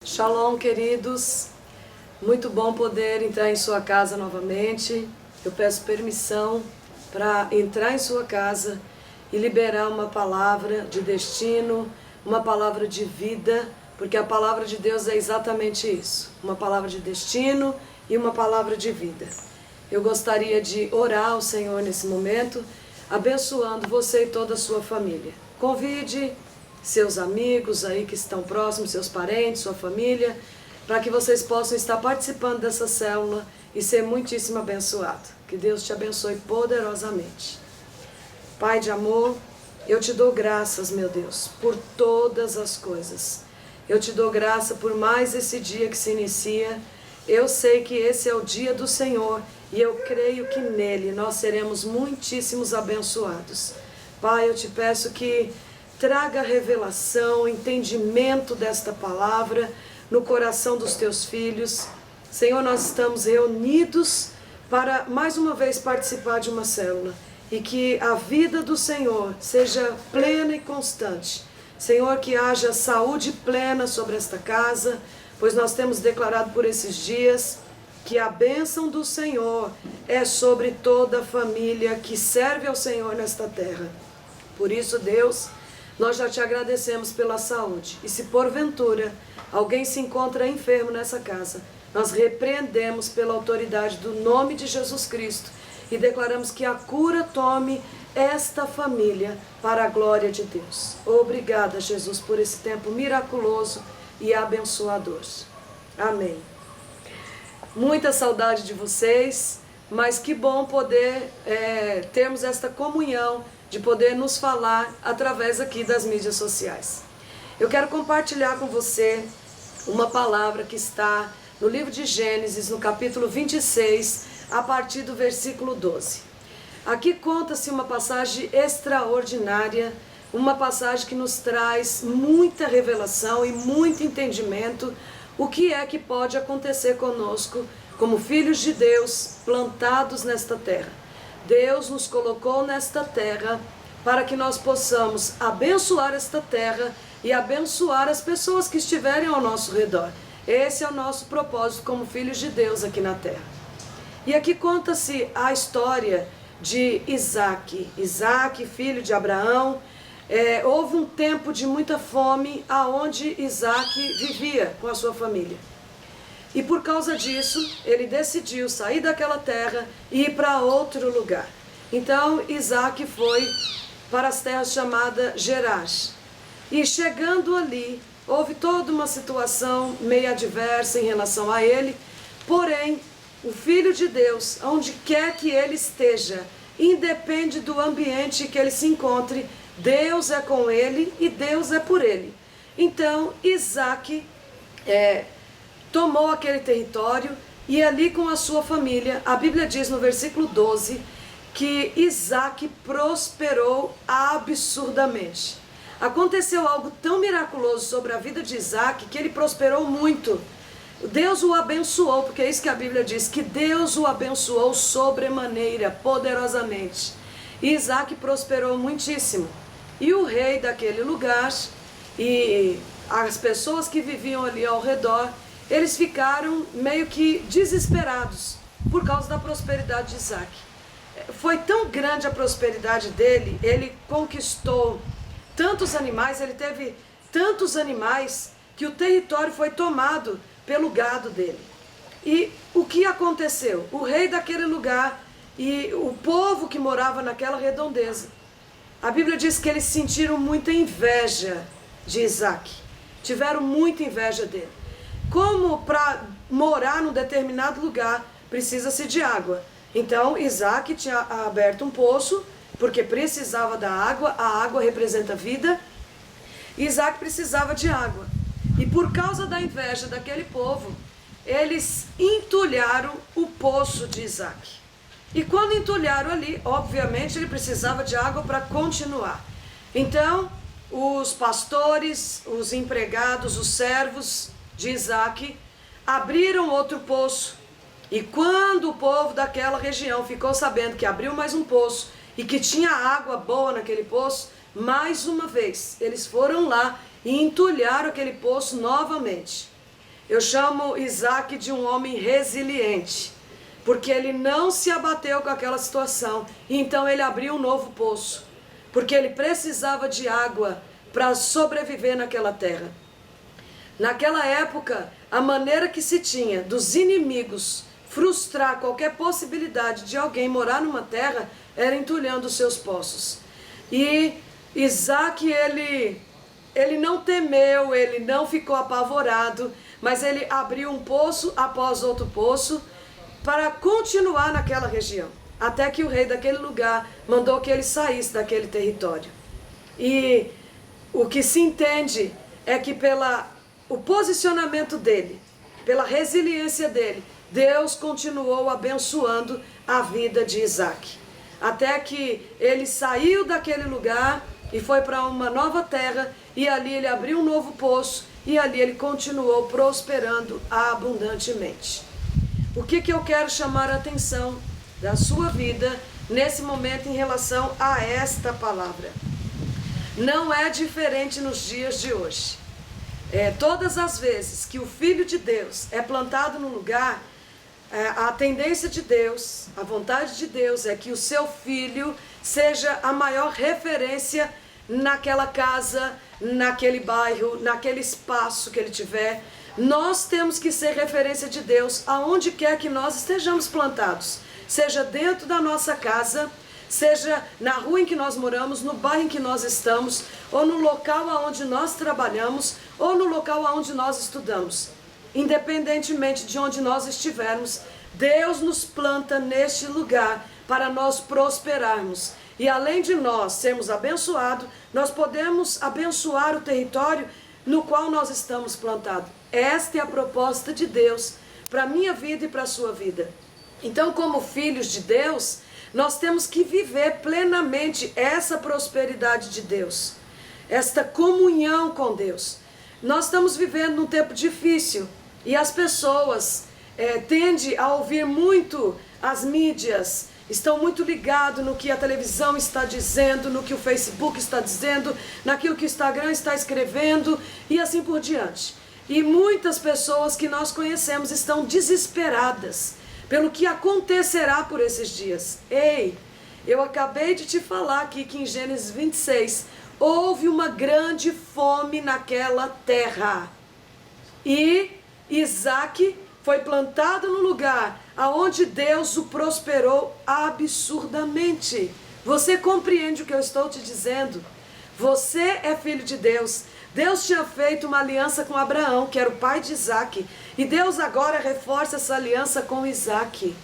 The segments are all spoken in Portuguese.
Shalom, queridos. Muito bom poder entrar em sua casa novamente. Eu peço permissão para entrar em sua casa e liberar uma palavra de destino, uma palavra de vida, porque a palavra de Deus é exatamente isso, uma palavra de destino e uma palavra de vida. Eu gostaria de orar ao Senhor nesse momento, abençoando você e toda a sua família. Convide seus amigos aí que estão próximos, seus parentes, sua família, para que vocês possam estar participando dessa célula e ser muitíssimo abençoado. Que Deus te abençoe poderosamente. Pai de amor, eu te dou graças, meu Deus, por todas as coisas. Eu te dou graça por mais esse dia que se inicia. Eu sei que esse é o dia do Senhor e eu creio que nele nós seremos muitíssimos abençoados. Pai, eu te peço que traga revelação, entendimento desta palavra no coração dos teus filhos. Senhor, nós estamos reunidos para mais uma vez participar de uma célula e que a vida do Senhor seja plena e constante. Senhor, que haja saúde plena sobre esta casa, pois nós temos declarado por esses dias que a bênção do Senhor é sobre toda a família que serve ao Senhor nesta terra. Por isso, Deus, nós já te agradecemos pela saúde. E se porventura alguém se encontra enfermo nessa casa, nós repreendemos pela autoridade do nome de Jesus Cristo e declaramos que a cura tome esta família para a glória de Deus. Obrigada, Jesus, por esse tempo miraculoso e abençoador. Amém. Muita saudade de vocês, mas que bom poder termos esta comunhão de poder nos falar através aqui das mídias sociais. Eu quero compartilhar com você uma palavra que está no livro de Gênesis, no capítulo 26, a partir do versículo 12. Aqui conta-se uma passagem extraordinária, uma passagem que nos traz muita revelação e muito entendimento o que é que pode acontecer conosco como filhos de Deus plantados nesta terra. Deus nos colocou nesta terra para que nós possamos abençoar esta terra e abençoar as pessoas que estiverem ao nosso redor. Esse é o nosso propósito como filhos de Deus aqui na terra. E aqui conta-se a história de Isaac. Isaac, filho de Abraão. Houve um tempo de muita fome aonde Isaac vivia com a sua família. E por causa disso, ele decidiu sair daquela terra e ir para outro lugar. Então, Isaac foi para as terras chamadas Gerar. E chegando ali, houve toda uma situação meio adversa em relação a ele. Porém, o Filho de Deus, onde quer que ele esteja, independe do ambiente que ele se encontre, Deus é com ele e Deus é por ele. Então, Isaac tomou aquele território e ali com a sua família, a Bíblia diz no versículo 12, que Isaac prosperou absurdamente. Aconteceu algo tão miraculoso sobre a vida de Isaac que ele prosperou muito. Deus o abençoou, porque é isso que a Bíblia diz, que Deus o abençoou sobremaneira, poderosamente. E Isaac prosperou muitíssimo. E o rei daquele lugar e as pessoas que viviam ali ao redor, eles ficaram meio que desesperados por causa da prosperidade de Isaac. Foi tão grande a prosperidade dele, ele conquistou tantos animais, ele teve tantos animais que o território foi tomado pelo gado dele. E o que aconteceu? O rei daquele lugar e o povo que morava naquela redondeza, a Bíblia diz que eles sentiram muita inveja de Isaac, tiveram muita inveja dele. Como para morar num determinado lugar precisa-se de água. Então Isaac tinha aberto um poço, porque precisava da água, a água representa vida, e Isaac precisava de água. E por causa da inveja daquele povo, eles entulharam o poço de Isaac. E quando entulharam ali, obviamente ele precisava de água para continuar. Então os pastores, os empregados, os servos de Isaac abriram outro poço. E quando o povo daquela região ficou sabendo que abriu mais um poço e que tinha água boa naquele poço, mais uma vez eles foram lá e entulharam aquele poço novamente. Eu chamo Isaac de um homem resiliente, porque ele não se abateu com aquela situação. Então ele abriu um novo poço, porque ele precisava de água para sobreviver naquela terra. Naquela época, a maneira que se tinha dos inimigos frustrar qualquer possibilidade de alguém morar numa terra era entulhando os seus poços. E Isaac, ele não temeu, ele não ficou apavorado, mas ele abriu um poço após outro poço para continuar naquela região, até que o rei daquele lugar mandou que ele saísse daquele território. E o que se entende é que o posicionamento dele, pela resiliência dele, Deus continuou abençoando a vida de Isaac, até que ele saiu daquele lugar e foi para uma nova terra, e ali ele abriu um novo poço, e ali ele continuou prosperando abundantemente. O que eu quero chamar a atenção da sua vida nesse momento em relação a esta palavra? Não é diferente nos dias de hoje. Todas as vezes que o Filho de Deus é plantado no lugar, a tendência de Deus, a vontade de Deus é que o seu filho seja a maior referência naquela casa, naquele bairro, naquele espaço que ele tiver. Nós temos que ser referência de Deus aonde quer que nós estejamos plantados, seja dentro da nossa casa, seja na rua em que nós moramos, no bairro em que nós estamos, ou no local aonde nós trabalhamos, ou no local aonde nós estudamos. Independentemente de onde nós estivermos, Deus nos planta neste lugar para nós prosperarmos. E além de nós sermos abençoados, nós podemos abençoar o território no qual nós estamos plantados. Esta é a proposta de Deus para a minha vida e para a sua vida. Então, como filhos de Deus, nós temos que viver plenamente essa prosperidade de Deus, esta comunhão com Deus. Nós estamos vivendo num tempo difícil e as pessoas tendem a ouvir muito as mídias, estão muito ligados no que a televisão está dizendo, no que o Facebook está dizendo, naquilo que o Instagram está escrevendo e assim por diante. E muitas pessoas que nós conhecemos estão desesperadas pelo que acontecerá por esses dias. Ei, eu acabei de te falar aqui que em Gênesis 26 houve uma grande fome naquela terra. E Isaac foi plantado no lugar aonde Deus o prosperou absurdamente. Você compreende o que eu estou te dizendo? Você é filho de Deus. Deus tinha feito uma aliança com Abraão, que era o pai de Isaac, e Deus agora reforça essa aliança com Isaac.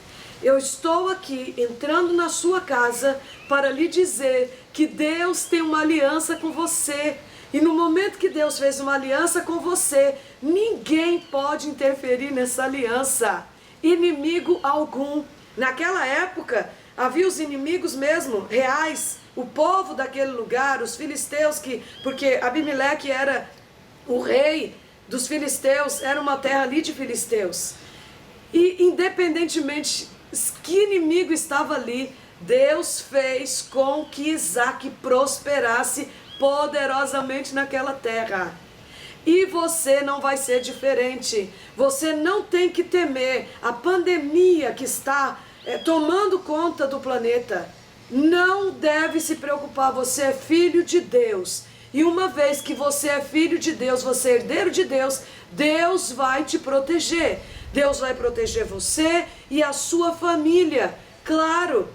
Eu estou aqui entrando na sua casa para lhe dizer que Deus tem uma aliança com você. E no momento que Deus fez uma aliança com você, ninguém pode interferir nessa aliança. Inimigo algum. Naquela época, havia os inimigos mesmo, reais. O povo daquele lugar, os filisteus, porque Abimeleque era o rei dos filisteus, era uma terra ali de filisteus. E independentemente que inimigo estava ali, Deus fez com que Isaac prosperasse poderosamente naquela terra. E você não vai ser diferente. Você não tem que temer a pandemia que está tomando conta do planeta. Não deve se preocupar, você é filho de Deus. E uma vez que você é filho de Deus, você é herdeiro de Deus, Deus vai te proteger. Deus vai proteger você e a sua família. Claro,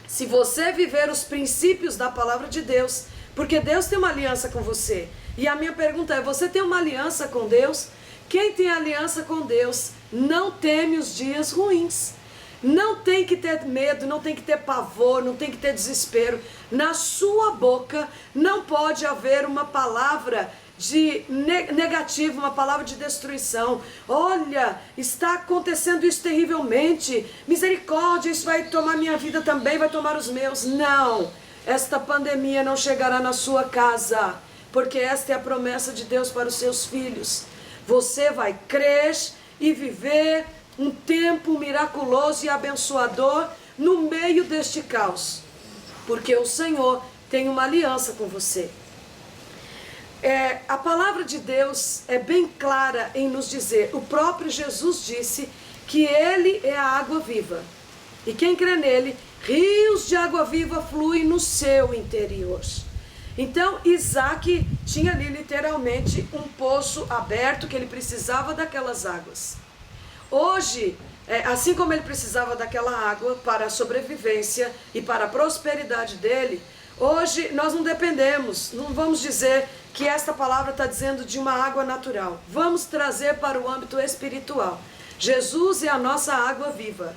se você viver os princípios da palavra de Deus, porque Deus tem uma aliança com você. E a minha pergunta é, você tem uma aliança com Deus? Quem tem aliança com Deus não teme os dias ruins. Não tem que ter medo, não tem que ter pavor, não tem que ter desespero. Na sua boca não pode haver uma palavra de negativo, uma palavra de destruição. Olha, está acontecendo isso terrivelmente. Misericórdia, isso vai tomar minha vida também, vai tomar os meus. Não, esta pandemia não chegará na sua casa, porque esta é a promessa de Deus para os seus filhos. Você vai crer e viver um tempo miraculoso e abençoador no meio deste caos, porque o Senhor tem uma aliança com você. A palavra de Deus é bem clara em nos dizer, o próprio Jesus disse que Ele é a água viva. E quem crê nele, rios de água viva fluem no seu interior. Então Isaac tinha ali literalmente um poço aberto que ele precisava daquelas águas. Hoje, assim como ele precisava daquela água para a sobrevivência e para a prosperidade dele, hoje nós não dependemos, não vamos dizer que esta palavra está dizendo de uma água natural. Vamos trazer para o âmbito espiritual. Jesus é a nossa água viva.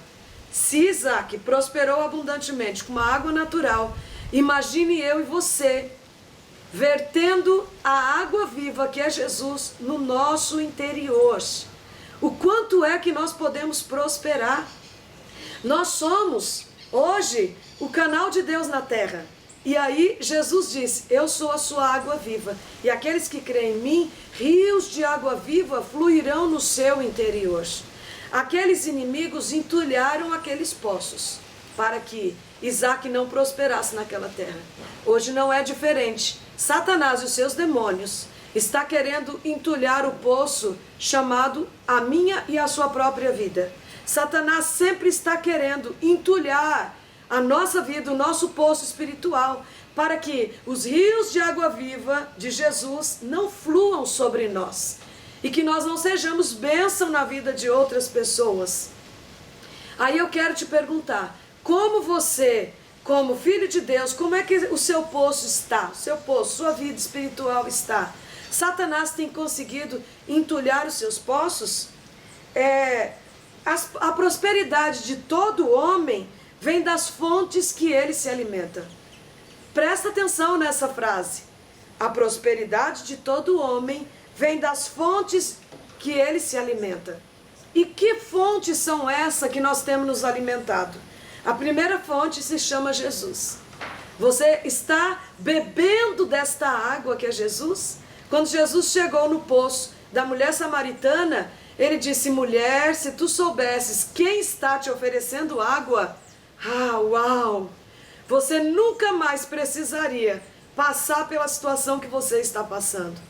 Se Isaac prosperou abundantemente com uma água natural, imagine eu e você vertendo a água viva que é Jesus no nosso interior. O quanto é que nós podemos prosperar? Nós somos hoje o canal de Deus na terra. E aí Jesus disse, eu sou a sua água viva, e aqueles que creem em mim, rios de água viva fluirão no seu interior. Aqueles inimigos entulharam aqueles poços, para que Isaac não prosperasse naquela terra. Hoje não é diferente. Satanás e os seus demônios está querendo entulhar o poço chamado a minha e a sua própria vida. Satanás sempre está querendo entulhar a nossa vida, o nosso poço espiritual, para que os rios de água viva de Jesus não fluam sobre nós e que nós não sejamos bênção na vida de outras pessoas. Aí eu quero te perguntar, como você, como filho de Deus, como é que o seu poço está? O seu poço, sua vida espiritual está? Satanás tem conseguido entulhar os seus poços? A prosperidade de todo homem vem das fontes que ele se alimenta. Presta atenção nessa frase. A prosperidade de todo homem vem das fontes que ele se alimenta. E que fontes são essas que nós temos nos alimentado? A primeira fonte se chama Jesus. Você está bebendo desta água que é Jesus? Quando Jesus chegou no poço da mulher samaritana, ele disse, mulher, se tu soubesses quem está te oferecendo água, uau! Você nunca mais precisaria passar pela situação que você está passando.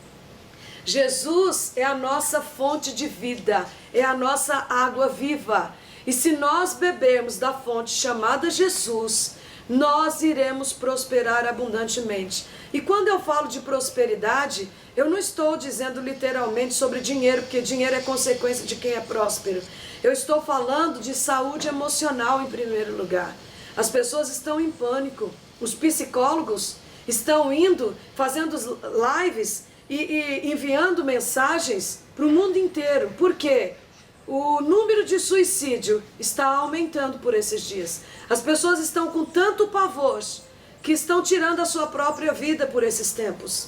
Jesus é a nossa fonte de vida, é a nossa água viva. E se nós bebermos da fonte chamada Jesus, nós iremos prosperar abundantemente. E quando eu falo de prosperidade, eu não estou dizendo literalmente sobre dinheiro, porque dinheiro é consequência de quem é próspero. Eu estou falando de saúde emocional em primeiro lugar. As pessoas estão em pânico. Os psicólogos estão indo, fazendo lives e enviando mensagens para o mundo inteiro. Por quê? O número de suicídio está aumentando por esses dias. As pessoas estão com tanto pavor que estão tirando a sua própria vida por esses tempos.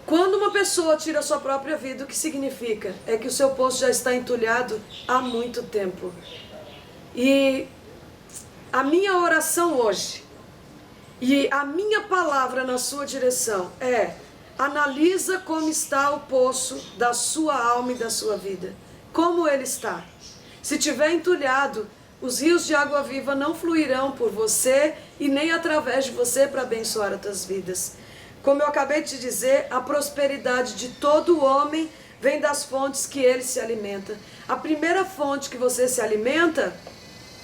Quando uma pessoa tira a sua própria vida, o que significa? É que o seu poço já está entulhado há muito tempo. E a minha oração hoje e a minha palavra na sua direção é: analisa como está o poço da sua alma e da sua vida. Como ele está? Se tiver entulhado, os rios de água viva não fluirão por você e nem através de você para abençoar outras vidas. Como eu acabei de te dizer, a prosperidade de todo homem vem das fontes que ele se alimenta. A primeira fonte que você se alimenta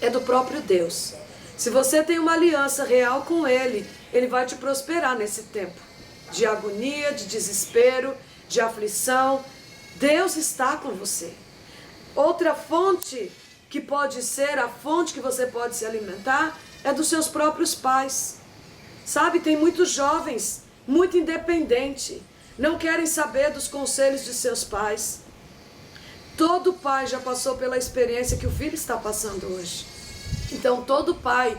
é do próprio Deus. Se você tem uma aliança real com ele, ele vai te prosperar nesse tempo de agonia, de desespero, de aflição. Deus está com você. Outra fonte que pode ser a fonte que você pode se alimentar é dos seus próprios pais. Sabe, tem muitos jovens muito independentes, não querem saber dos conselhos de seus pais. Todo pai já passou pela experiência que o filho está passando hoje. Então todo pai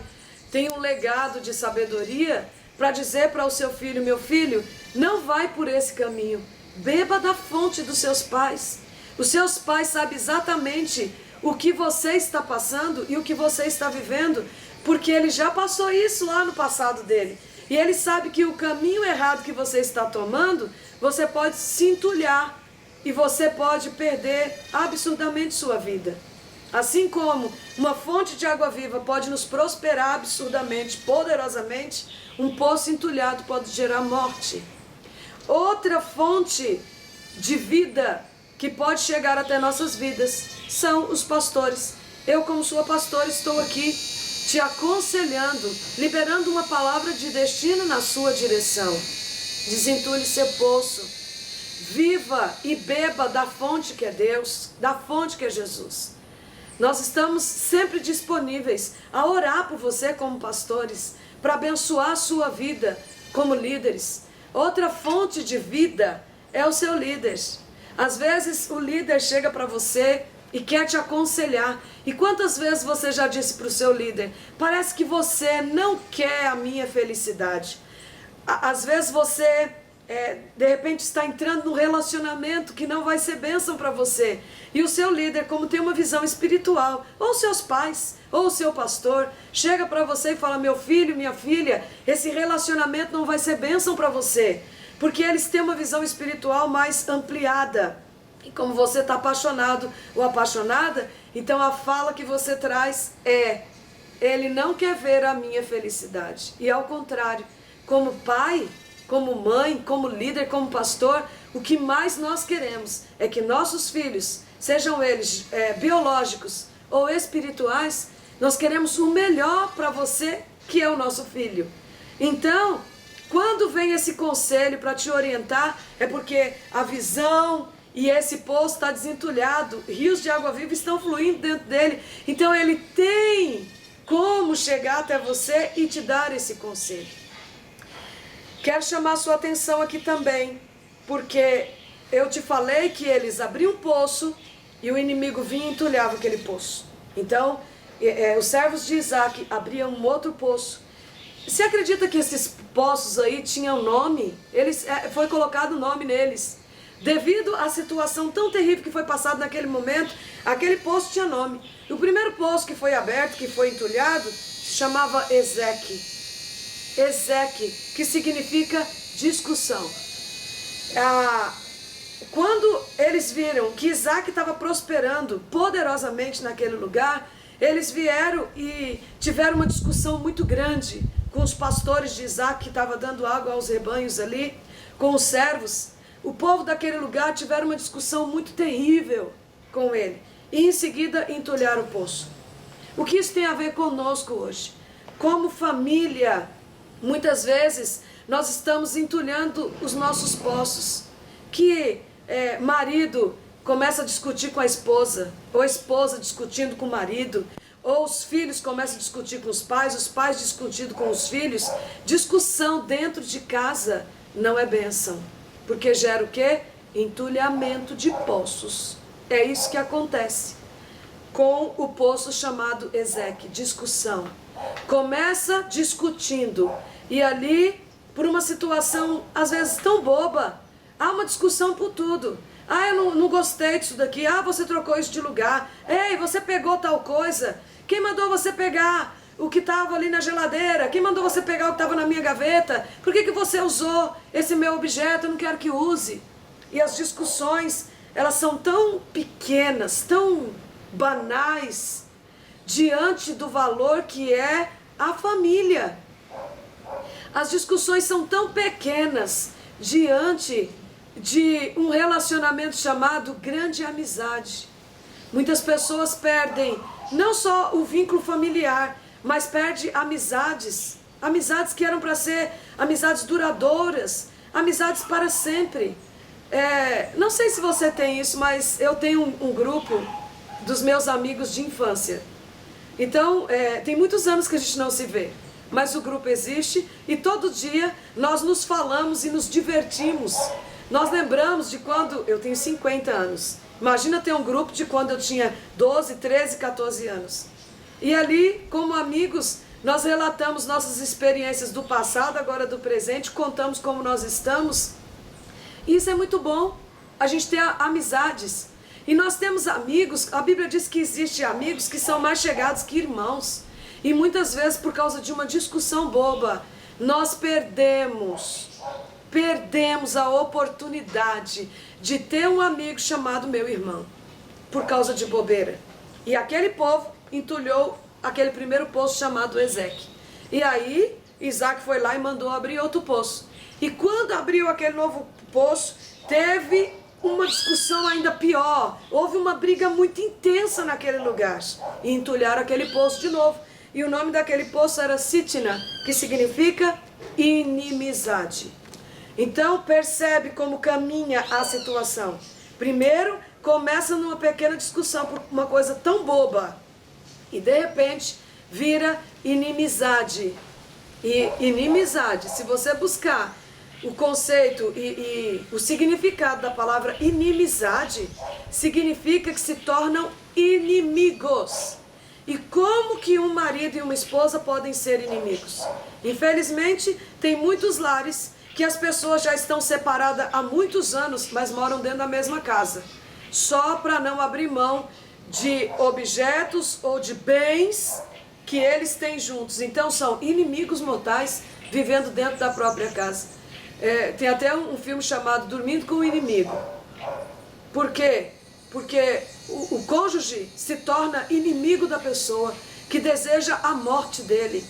tem um legado de sabedoria para dizer para o seu filho: meu filho, não vai por esse caminho, beba da fonte dos seus pais. Os seus pais sabem exatamente o que você está passando e o que você está vivendo, porque ele já passou isso lá no passado dele. E ele sabe que o caminho errado que você está tomando, você pode se entulhar e você pode perder absurdamente sua vida. Assim como uma fonte de água viva pode nos prosperar absurdamente, poderosamente, um poço entulhado pode gerar morte. Outra fonte de vida que pode chegar até nossas vidas são os pastores. Eu, como sua pastora, estou aqui te aconselhando, liberando uma palavra de destino na sua direção. Desentulhe seu poço, viva e beba da fonte que é Deus, da fonte que é Jesus. Nós estamos sempre disponíveis a orar por você como pastores, para abençoar a sua vida como líderes. Outra fonte de vida é o seu líder. Às vezes o líder chega para você e quer te aconselhar. E quantas vezes você já disse para o seu líder: parece que você não quer a minha felicidade. Às vezes você, de repente, está entrando num relacionamento que não vai ser bênção para você. E o seu líder, como tem uma visão espiritual, ou seus pais, ou o seu pastor, chega para você e fala: meu filho, minha filha, esse relacionamento não vai ser bênção para você. Porque eles têm uma visão espiritual mais ampliada. E como você está apaixonado ou apaixonada, então a fala que você traz é: ele não quer ver a minha felicidade. E ao contrário, como pai, como mãe, como líder, como pastor, o que mais nós queremos é que nossos filhos, sejam eles biológicos ou espirituais, nós queremos o melhor para você, que é o nosso filho. Então, quando vem esse conselho para te orientar, é porque a visão e esse poço está desentulhado, rios de água viva estão fluindo dentro dele. Então ele tem como chegar até você e te dar esse conselho. Quero chamar a sua atenção aqui também, porque eu te falei que eles abriam um poço e o inimigo vinha e entulhava aquele poço. Então, os servos de Isaac abriam um outro poço. Você acredita que esses poços aí tinham nome? Foi colocado nome neles. Devido à situação tão terrível que foi passada naquele momento, aquele poço tinha nome. O primeiro poço que foi aberto, que foi entulhado, se chamava Ezeque. Ezeque, que significa discussão. Quando eles viram que Isaac estava prosperando poderosamente naquele lugar, eles vieram e tiveram uma discussão muito grande com os pastores de Isaac, que estava dando água aos rebanhos ali, com os servos. O povo daquele lugar tiveram uma discussão muito terrível com ele. E em seguida entulharam o poço. O que isso tem a ver conosco hoje? Como família, muitas vezes nós estamos entulhando os nossos poços. Que marido começa a discutir com a esposa, ou a esposa discutindo com o marido, ou os filhos começam a discutir com os pais discutindo com os filhos. Discussão dentro de casa não é bênção, porque gera o quê? Entulhamento de poços. É isso que acontece com o poço chamado Ezeque, discussão. Começa discutindo, e ali, por uma situação às vezes tão boba, há uma discussão por tudo. Eu não gostei disso daqui. Você trocou isso de lugar. Ei, você pegou tal coisa. Quem mandou você pegar o que estava ali na geladeira? Quem mandou você pegar o que estava na minha gaveta? Por que você usou esse meu objeto? Eu não quero que use. E as discussões, elas são tão pequenas, tão banais, diante do valor que é a família. As discussões são tão pequenas diante de um relacionamento chamado grande amizade. Muitas pessoas perdem não só o vínculo familiar, mas perdem amizades. Amizades que eram para ser amizades duradouras, amizades para sempre. Não sei se você tem isso, mas eu tenho um grupo dos meus amigos de infância. Então, tem muitos anos que a gente não se vê, mas o grupo existe e todo dia nós nos falamos e nos divertimos. Nós lembramos de quando eu tenho 50 anos. Imagina ter um grupo de quando eu tinha 12, 13, 14 anos. E ali, como amigos, nós relatamos nossas experiências do passado, agora do presente, contamos como nós estamos. E isso é muito bom. A gente tem amizades. E nós temos amigos, a Bíblia diz que existem amigos que são mais chegados que irmãos. E muitas vezes, por causa de uma discussão boba, nós perdemos a oportunidade de ter um amigo chamado meu irmão, por causa de bobeira. E aquele povo entulhou aquele primeiro poço chamado Ezeque. E aí, Isaac foi lá e mandou abrir outro poço. E quando abriu aquele novo poço, teve uma discussão ainda pior. Houve uma briga muito intensa naquele lugar. E entulharam aquele poço de novo. E o nome daquele poço era Sitna, que significa inimizade. Então percebe como caminha a situação. Primeiro, começa numa pequena discussão por uma coisa tão boba. E de repente, vira inimizade. E inimizade, se você buscar o conceito e o significado da palavra inimizade, significa que se tornam inimigos. E como que um marido e uma esposa podem ser inimigos? Infelizmente, tem muitos lares que as pessoas já estão separadas há muitos anos, mas moram dentro da mesma casa, só para não abrir mão de objetos ou de bens que eles têm juntos. Então são inimigos mortais vivendo dentro da própria casa. Tem até um filme chamado Dormindo com o Inimigo. Por quê? Porque o cônjuge se torna inimigo da pessoa que deseja a morte dele.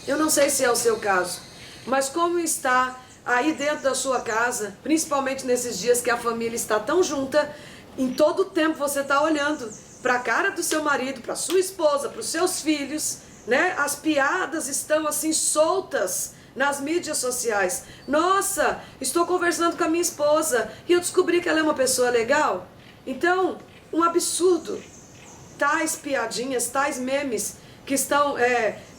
Eu não sei se é o seu caso, mas como está aí dentro da sua casa, principalmente nesses dias que a família está tão junta, em todo o tempo você está olhando para a cara do seu marido, para sua esposa, para os seus filhos, né? As piadas estão assim soltas nas mídias sociais. Nossa, estou conversando com a minha esposa e eu descobri que ela é uma pessoa legal. Então, um absurdo. Tais piadinhas, tais memes que estão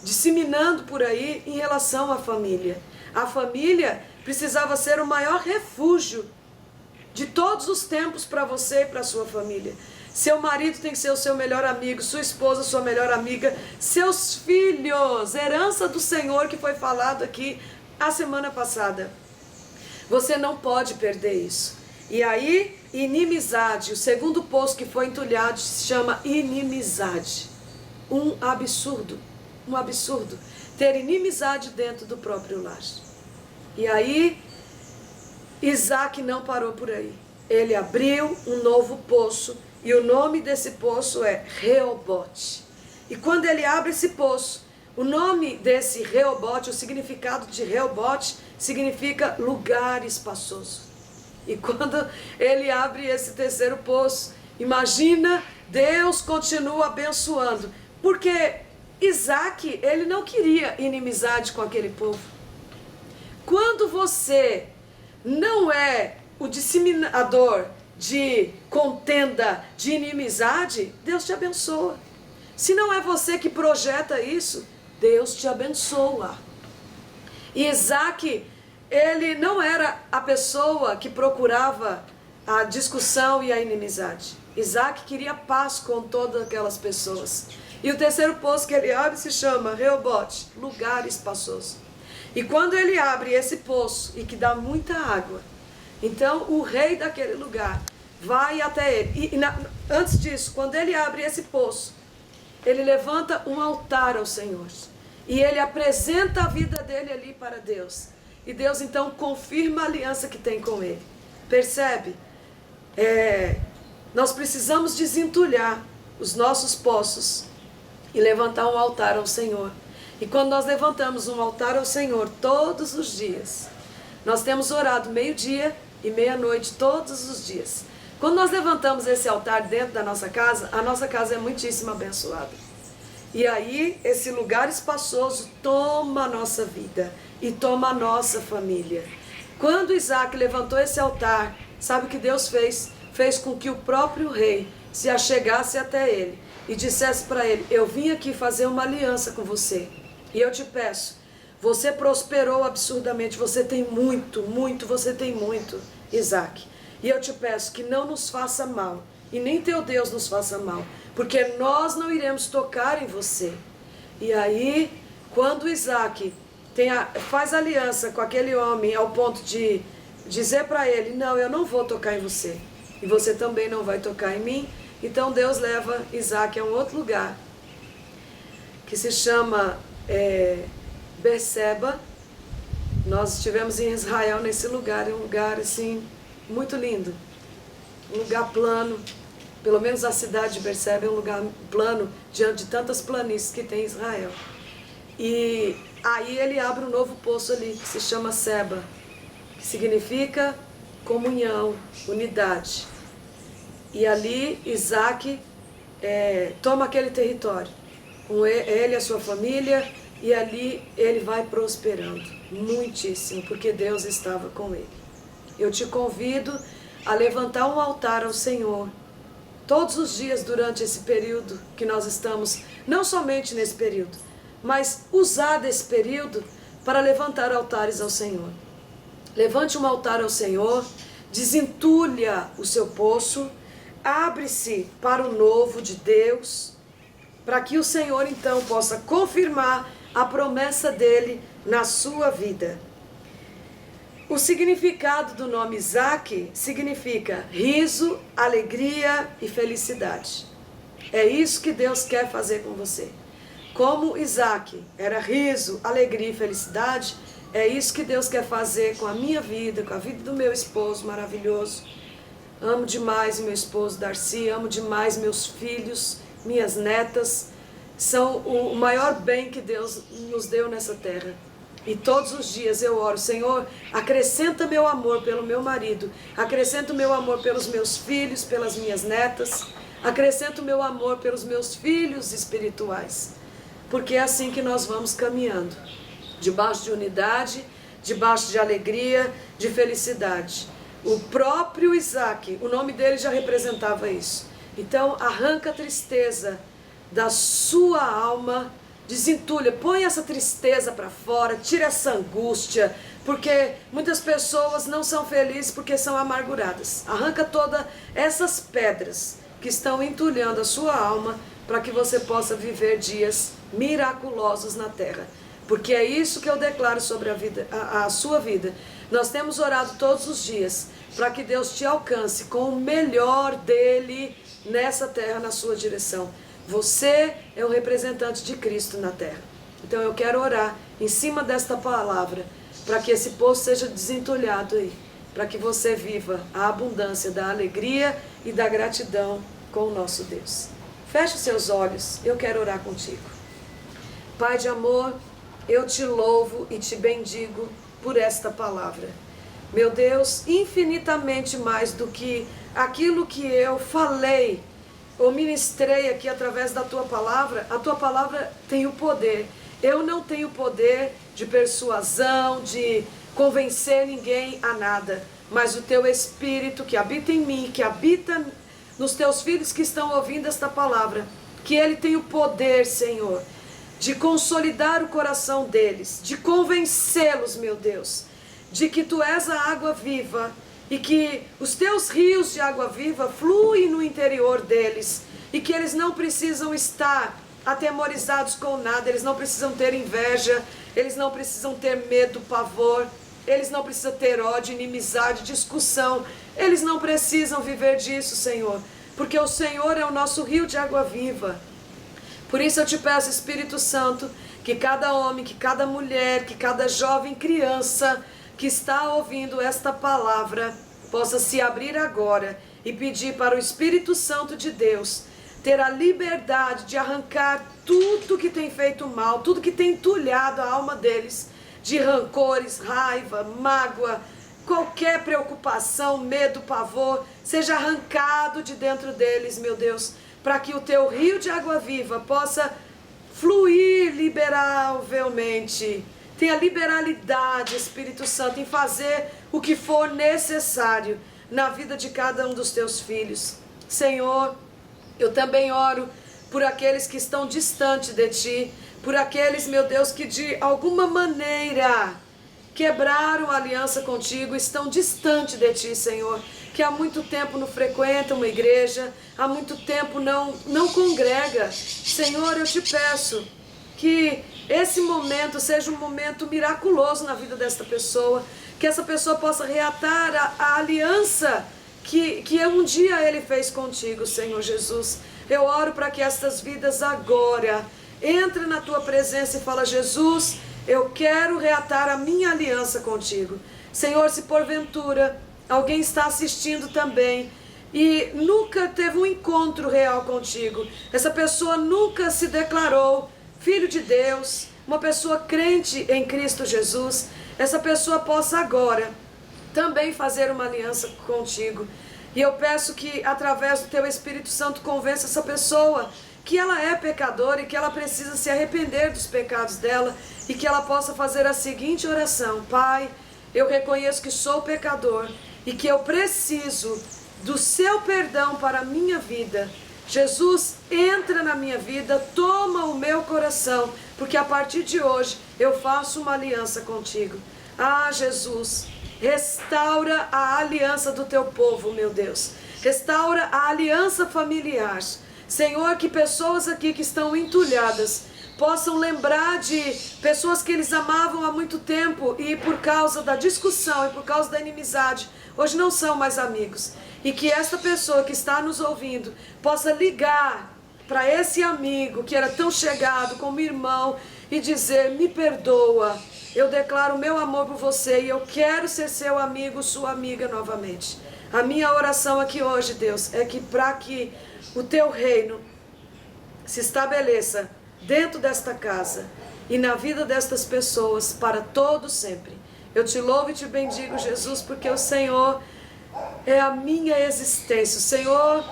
disseminando por aí em relação à família. A família precisava ser o maior refúgio de todos os tempos para você e para a sua família. Seu marido tem que ser o seu melhor amigo, sua esposa, sua melhor amiga, seus filhos, herança do Senhor que foi falado aqui a semana passada. Você não pode perder isso. E aí, inimizade, o segundo poço que foi entulhado se chama inimizade. Um absurdo, ter inimizade dentro do próprio lar. E aí, Isaac não parou por aí. Ele abriu um novo poço. E o nome desse poço é Reobote. E quando ele abre esse poço, o nome desse Reobote, o significado de Reobote, significa lugar espaçoso. E quando ele abre esse terceiro poço, imagina, Deus continua abençoando. Porque Isaac, ele não queria inimizade com aquele povo. Quando você não é o disseminador de contenda, de inimizade, Deus te abençoa. Se não é você que projeta isso, Deus te abençoa. E Isaac, ele não era a pessoa que procurava a discussão e a inimizade. Isaac queria paz com todas aquelas pessoas. E o terceiro poço que ele abre se chama Reobote, lugar espaçoso. E quando ele abre esse poço e que dá muita água, então o rei daquele lugar vai até ele. Antes disso, quando ele abre esse poço, ele levanta um altar ao Senhor. E ele apresenta a vida dele ali para Deus. E Deus então confirma a aliança que tem com ele. Percebe? Nós precisamos desentulhar os nossos poços e levantar um altar ao Senhor. E quando nós levantamos um altar ao Senhor todos os dias, nós temos orado meio-dia e meia-noite todos os dias. Quando nós levantamos esse altar dentro da nossa casa, a nossa casa é muitíssimo abençoada. E aí, esse lugar espaçoso toma a nossa vida e toma a nossa família. Quando Isaac levantou esse altar, sabe o que Deus fez? Fez com que o próprio rei se achegasse até ele e dissesse para ele: eu vim aqui fazer uma aliança com você. E eu te peço, você prosperou absurdamente, você tem muito, Isaac. E eu te peço que não nos faça mal, e nem teu Deus nos faça mal, porque nós não iremos tocar em você. E aí, quando Isaac faz aliança com aquele homem ao ponto de dizer para ele: não, eu não vou tocar em você, e você também não vai tocar em mim, então Deus leva Isaac a um outro lugar, que se chama Berseba. Nós estivemos em Israel nesse lugar, é um lugar assim muito lindo, um lugar plano. Pelo menos a cidade de Berseba é um lugar plano diante de tantas planícies que tem em Israel. E aí ele abre um novo poço ali que se chama Seba. que significa comunhão, unidade. E ali Isaac toma aquele território, com ele e a sua família, e ali ele vai prosperando muitíssimo, porque Deus estava com ele. Eu te convido a levantar um altar ao Senhor todos os dias durante esse período que nós estamos, não somente nesse período, mas usar desse período para levantar altares ao Senhor. Levante um altar ao Senhor, desentulha o seu poço, abre-se para o novo de Deus, para que o Senhor então possa confirmar a promessa dele na sua vida. O significado do nome Isaac significa riso, alegria e felicidade. É isso que Deus quer fazer com você. Como Isaac era riso, alegria e felicidade, é isso que Deus quer fazer com a minha vida, com a vida do meu esposo maravilhoso. Amo demais meu esposo Darcy, amo demais meus filhos, minhas netas. São o maior bem que Deus nos deu nessa terra. E todos os dias eu oro, Senhor, acrescenta meu amor pelo meu marido, acrescenta o meu amor pelos meus filhos, pelas minhas netas, acrescenta o meu amor pelos meus filhos espirituais. Porque é assim que nós vamos caminhando, debaixo de unidade, debaixo de alegria, de felicidade. O próprio Isaac, o nome dele já representava isso. Então arranca a tristeza da sua alma, desentulha, põe essa tristeza para fora, tira essa angústia, porque muitas pessoas não são felizes porque são amarguradas. Arranca todas essas pedras que estão entulhando a sua alma para que você possa viver dias miraculosos na terra. Porque é isso que eu declaro sobre a sua vida. Nós temos orado todos os dias para que Deus te alcance com o melhor dele nessa terra, na sua direção. Você é um representante de Cristo na terra. Então eu quero orar em cima desta palavra, para que esse poço seja desentulhado aí, para que você viva a abundância da alegria e da gratidão com o nosso Deus. Feche os seus olhos, eu quero orar contigo. Pai de amor, eu te louvo e te bendigo por esta palavra. Meu Deus, infinitamente mais do que aquilo que eu falei ou ministrei aqui através da tua palavra, a tua palavra tem o poder. Eu não tenho poder de persuasão, de convencer ninguém a nada, mas o teu Espírito que habita em mim, que habita nos teus filhos que estão ouvindo esta palavra, que ele tem o poder, Senhor, de consolidar o coração deles, de convencê-los, meu Deus, de que tu és a água viva e que os teus rios de água viva fluem no interior deles e que eles não precisam estar atemorizados com nada, eles não precisam ter inveja, eles não precisam ter medo, pavor, eles não precisam ter ódio, inimizade, discussão, eles não precisam viver disso, Senhor, porque o Senhor é o nosso rio de água viva. Por isso eu te peço, Espírito Santo, que cada homem, que cada mulher, que cada jovem criança que está ouvindo esta palavra possa se abrir agora e pedir para o Espírito Santo de Deus ter a liberdade de arrancar tudo que tem feito mal, tudo que tem entulhado a alma deles, de rancores, raiva, mágoa, qualquer preocupação, medo, pavor, seja arrancado de dentro deles, meu Deus, para que o teu rio de água viva possa fluir liberavelmente. Tenha liberalidade, Espírito Santo, em fazer o que for necessário na vida de cada um dos teus filhos. Senhor, eu também oro por aqueles que estão distantes de ti, por aqueles, meu Deus, que de alguma maneira quebraram a aliança contigo, estão distantes de ti, Senhor, que há muito tempo não frequentam uma igreja, há muito tempo não congrega. Senhor, eu te peço que esse momento seja um momento miraculoso na vida desta pessoa, que essa pessoa possa reatar a aliança que um dia ele fez contigo, Senhor Jesus. Eu oro para que estas vidas agora entrem na tua presença e fala: Jesus, eu quero reatar a minha aliança contigo. Senhor, se porventura alguém está assistindo também e nunca teve um encontro real contigo, essa pessoa nunca se declarou filho de Deus, uma pessoa crente em Cristo Jesus, essa pessoa possa agora também fazer uma aliança contigo. E eu peço que através do teu Espírito Santo convença essa pessoa que ela é pecadora e que ela precisa se arrepender dos pecados dela e que ela possa fazer a seguinte oração: Pai, eu reconheço que sou pecador e que eu preciso do seu perdão para a minha vida. Jesus, entra na minha vida, toma o meu coração, porque a partir de hoje eu faço uma aliança contigo. Ah, Jesus, restaura a aliança do teu povo, meu Deus. Restaura a aliança familiar. Senhor, que pessoas aqui que estão entulhadas possam lembrar de pessoas que eles amavam há muito tempo e por causa da discussão e por causa da inimizade, hoje não são mais amigos. E que esta pessoa que está nos ouvindo possa ligar para esse amigo que era tão chegado como irmão e dizer: me perdoa, eu declaro meu amor por você e eu quero ser seu amigo, sua amiga novamente. A minha oração aqui hoje, Deus, é que para que o teu reino se estabeleça dentro desta casa e na vida destas pessoas para todo sempre. Eu te louvo e te bendigo, Jesus, porque o Senhor é a minha existência. O Senhor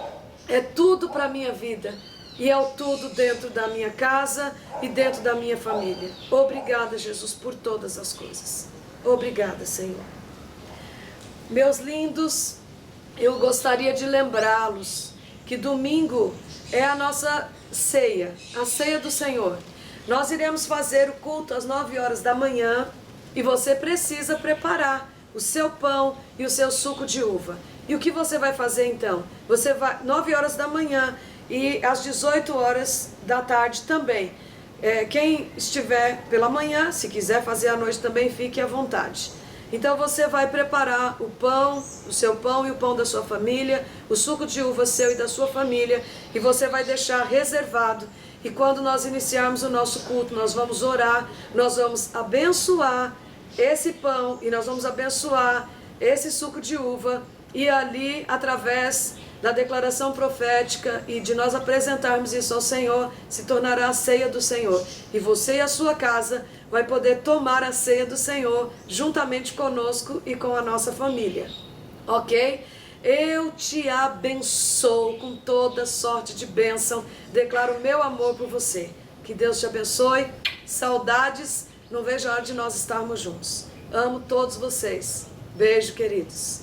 é tudo para a minha vida e é o tudo dentro da minha casa e dentro da minha família. Obrigada, Jesus, por todas as coisas. Obrigada, Senhor. Meus lindos, eu gostaria de lembrá-los que domingo é a nossa ceia, a ceia do Senhor. Nós iremos fazer o culto às 9 horas da manhã e você precisa preparar o seu pão e o seu suco de uva. E o que você vai fazer então? Você vai 9 horas da manhã e às 18 horas da tarde também. Quem estiver pela manhã, se quiser fazer à noite também, fique à vontade. Então você vai preparar o pão, o seu pão e o pão da sua família, o suco de uva seu e da sua família, e você vai deixar reservado. E quando nós iniciarmos o nosso culto, nós vamos orar, nós vamos abençoar esse pão e nós vamos abençoar esse suco de uva, e ali, através da declaração profética e de nós apresentarmos isso ao Senhor, se tornará a ceia do Senhor. E você e a sua casa vai poder tomar a ceia do Senhor juntamente conosco e com a nossa família. Ok? Eu te abençoo com toda sorte de bênção. Declaro meu amor por você. Que Deus te abençoe. Saudades. Não vejo a hora de nós estarmos juntos. Amo todos vocês. Beijo, queridos.